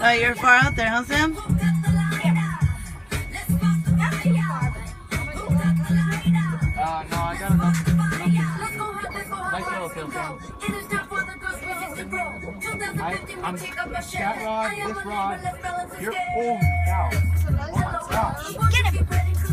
Oh, you're far out there, huh, Sam? No, I got enough. Nice little kill, Sam. I'm that rod, this rod. You're, oh cow. Oh my gosh. Get him!